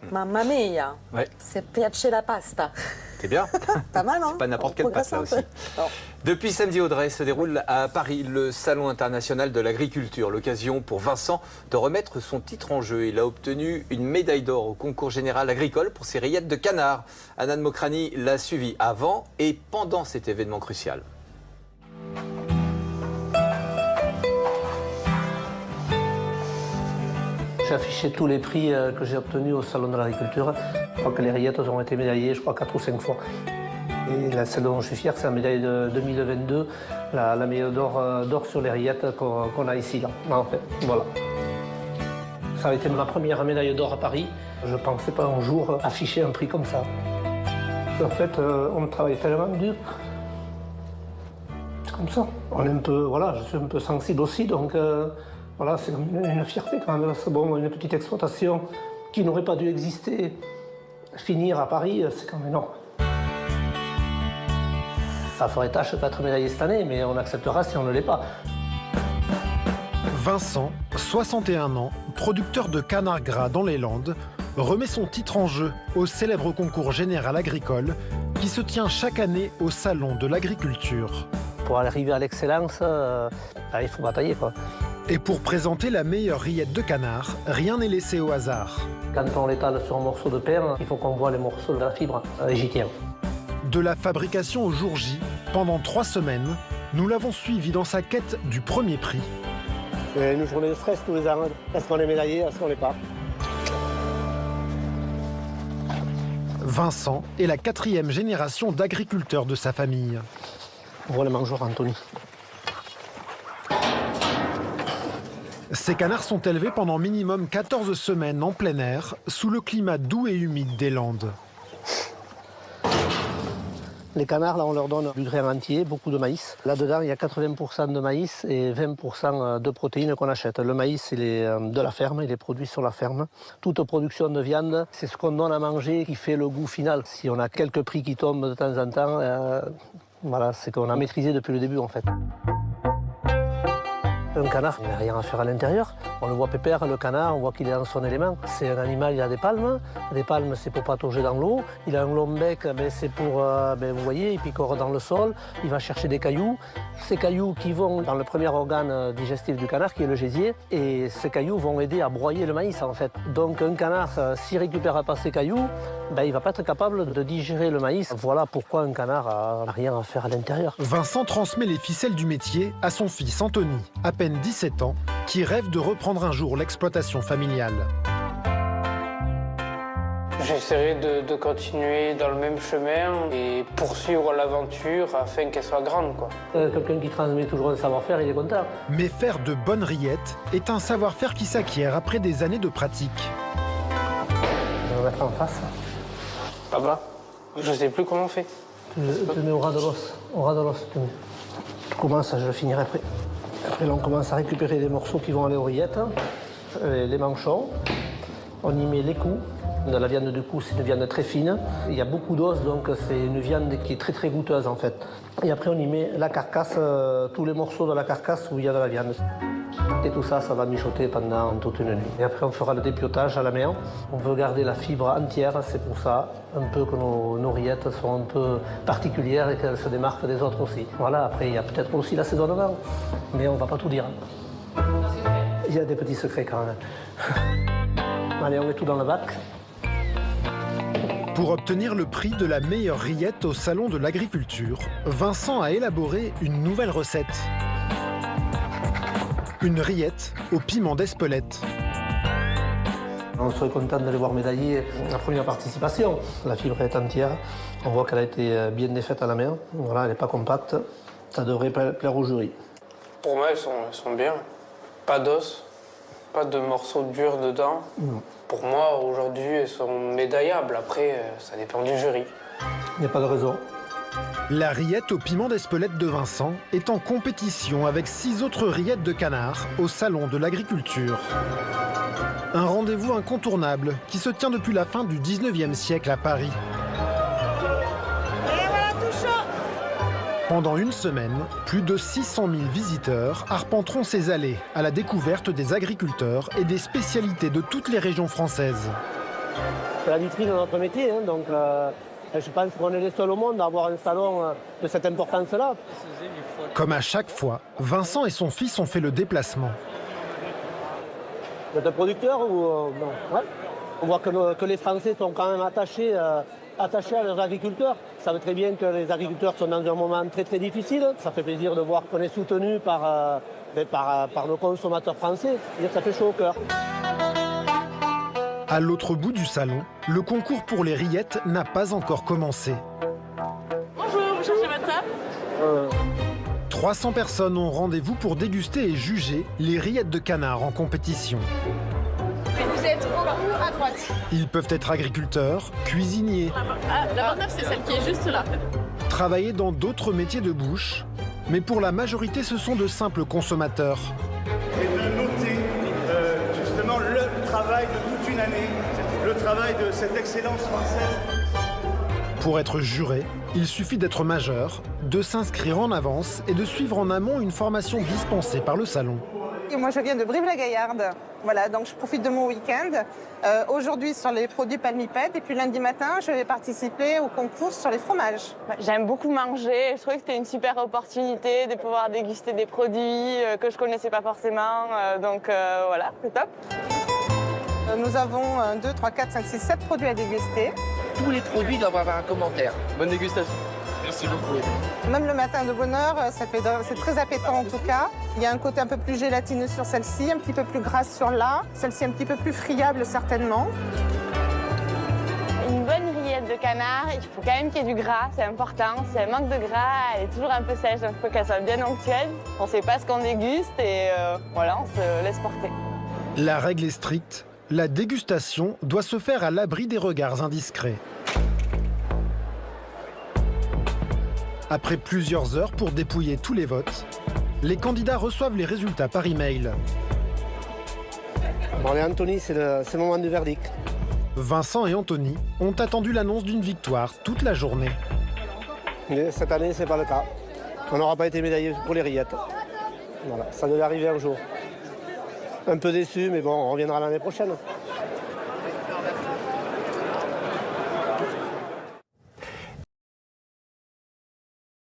Mamma mia, Ouais. se piace la pasta. C'est bien. Pas mal, hein? C'est pas n'importe quelle pâte là aussi. Bon. Depuis samedi, Audrey, se déroule à Paris le Salon international de l'agriculture. L'occasion pour Vincent de remettre son titre en jeu. Il a obtenu une médaille d'or au concours général agricole pour ses rillettes de canard. Anan Mokrani l'a suivi avant et pendant cet événement crucial. J'ai affiché tous les prix que j'ai obtenus au Salon de l'agriculture. Je crois que les rillettes ont été médaillées, je crois, 4 ou 5 fois. Et celle dont je suis fier, c'est la médaille de 2022, la médaille d'or sur les rillettes qu'on a ici, là, en fait. Voilà. Ça a été ma première médaille d'or à Paris. Je ne pensais pas un jour afficher un prix comme ça. En fait, on travaille tellement dur. C'est comme ça. On est un peu, voilà, je suis un peu sensible aussi, donc voilà, c'est une fierté quand même. C'est bon, une petite exploitation qui n'aurait pas dû exister, finir à Paris, c'est quand même énorme. Ça ferait tâche de ne pas être médaillé cette année, mais on acceptera si on ne l'est pas. Vincent, 61 ans, producteur de canard gras dans les Landes, remet son titre en jeu au célèbre concours général agricole qui se tient chaque année au Salon de l'agriculture. Pour arriver à l'excellence, il faut batailler, quoi. Et pour présenter la meilleure rillette de canard, rien n'est laissé au hasard. Quand on l'étale sur un morceau de pain, il faut qu'on voit les morceaux de la fibre, et j'y tiens. De la fabrication au jour J, pendant 3 semaines, nous l'avons suivi dans sa quête du premier prix. Et une journée de stress tous les ans. Est-ce qu'on est médaillé, est-ce qu'on l'est pas? Vincent est la 4e génération d'agriculteurs de sa famille. On voit les mangeoires, Anthony. Ces canards sont élevés pendant minimum 14 semaines en plein air, sous le climat doux et humide des Landes. Les canards, là, on leur donne du grain entier, beaucoup de maïs. Là-dedans, il y a 80% de maïs et 20% de protéines qu'on achète. Le maïs, il est de la ferme, il est produit sur la ferme. Toute production de viande, c'est ce qu'on donne à manger qui fait le goût final. Si on a quelques prix qui tombent de temps en temps, voilà, c'est qu'on a maîtrisé depuis le début, en fait. Un canard, il n'a rien à faire à l'intérieur. On le voit pépère, le canard, on voit qu'il est dans son élément. C'est un animal, il a des palmes. Les palmes, c'est pour patauger dans l'eau. Il a un long bec, c'est pour, vous voyez, il picore dans le sol. Il va chercher des cailloux. Ces cailloux qui vont dans le premier organe digestif du canard, qui est le gésier. Et ces cailloux vont aider à broyer le maïs, en fait. Donc un canard, s'il ne récupère pas ses cailloux, il ne va pas être capable de digérer le maïs. Voilà pourquoi un canard n'a rien à faire à l'intérieur. Vincent transmet les ficelles du métier à son fils Anthony, à peine 17 ans, qui rêve de reprendre un jour l'exploitation familiale. J'essaierai de continuer dans le même chemin et poursuivre l'aventure afin qu'elle soit grande, quoi. Quelqu'un qui transmet toujours un savoir-faire, il est content. Mais faire de bonnes rillettes est un savoir-faire qui s'acquiert après des années de pratique. On va mettre en face. Papa, je sais plus comment on fait. Tu le mets au ras de l'os. Au ras de l'os, tu mets. Tu commences, je le finirai après. Après, là, on commence à récupérer les morceaux qui vont aller aux rillettes, les manchons. On y met les coups. De la viande de cou, c'est une viande très fine. Il y a beaucoup d'os, donc c'est une viande qui est très très goûteuse en fait. Et après, on y met la carcasse, tous les morceaux de la carcasse où il y a de la viande. Et tout ça, ça va mijoter pendant toute une nuit. Et après, on fera le dépiotage à la main. On veut garder la fibre entière, c'est pour ça un peu que nos rillettes sont un peu particulières et qu'elles se démarquent des autres aussi. Voilà, après, il y a peut-être aussi l'assaisonnement, mais on ne va pas tout dire. Il y a des petits secrets quand même. Allez, on met tout dans le bac. Pour obtenir le prix de la meilleure rillette au Salon de l'agriculture, Vincent a élaboré une nouvelle recette. Une rillette au piment d'Espelette. On serait content de les voir médailler la première participation. La fibre est entière. On voit qu'elle a été bien défaite à la main. Voilà, elle n'est pas compacte. Ça devrait plaire au jury. Pour moi, elles sont bien. Pas d'os, pas de morceaux durs dedans. Non. Pour moi, aujourd'hui, elles sont médaillables. Après, ça dépend du jury. Il n'y a pas de raison. La rillette au piment d'Espelette de Vincent est en compétition avec 6 autres rillettes de canard au Salon de l'agriculture. Un rendez-vous incontournable qui se tient depuis la fin du 19e siècle à Paris. Pendant une semaine, plus de 600 000 visiteurs arpenteront ces allées à la découverte des agriculteurs et des spécialités de toutes les régions françaises. C'est la vitrine de notre métier, hein, donc je pense qu'on est les seuls au monde à avoir un salon de cette importance-là. Comme à chaque fois, Vincent et son fils ont fait le déplacement. Vous êtes producteur ou non? Ouais. On voit que les Français sont quand même attachés à leurs agriculteurs. Ils savent très bien que les agriculteurs sont dans un moment très très difficile. Ça fait plaisir de voir qu'on est soutenu par nos consommateurs français. Ça fait chaud au cœur. À l'autre bout du salon, le concours pour les rillettes n'a pas encore commencé. Bonjour, vous cherchez votre table 300 personnes ont rendez-vous pour déguster et juger les rillettes de canard en compétition. Vous êtes au bout à droite. Ils peuvent être agriculteurs, cuisiniers, La 29, c'est celle qui est juste là. travailler dans d'autres métiers de bouche, mais pour la majorité, ce sont de simples consommateurs. Et de noter justement le travail de toute une année, le travail de cette excellence française. Pour être juré, il suffit d'être majeur, de s'inscrire en avance et de suivre en amont une formation dispensée par le salon. Et moi, je viens de Brive-la-Gaillarde. Voilà, donc je profite de mon week-end. Aujourd'hui, sur les produits palmipèdes. Et puis lundi matin, je vais participer au concours sur les fromages. J'aime beaucoup manger. Je trouvais que c'était une super opportunité de pouvoir déguster des produits que je ne connaissais pas forcément. Donc voilà, c'est top. Nous avons 2, 3, 4, 5, 6, 7 produits à déguster. Tous les produits doivent avoir un commentaire. Bonne dégustation. Merci beaucoup. Même le matin de bonne heure, c'est très appétant en tout cas. Il y a un côté un peu plus gélatineux sur celle-ci, un petit peu plus grasse sur là. Celle-ci un petit peu plus friable certainement. Une bonne rillette de canard, il faut quand même qu'il y ait du gras, c'est important. Si elle manque de gras, elle est toujours un peu sèche, donc il faut qu'elle soit bien onctueuse. On ne sait pas ce qu'on déguste et voilà, on se laisse porter. La règle est stricte, la dégustation doit se faire à l'abri des regards indiscrets. Après plusieurs heures pour dépouiller tous les votes, les candidats reçoivent les résultats par email. Bon, allez, Anthony, c'est le moment du verdict. Vincent et Anthony ont attendu l'annonce d'une victoire toute la journée. Mais cette année, c'est pas le cas. On n'aura pas été médaillé pour les rillettes. Voilà, ça devait arriver un jour. Un peu déçu, mais bon, on reviendra l'année prochaine.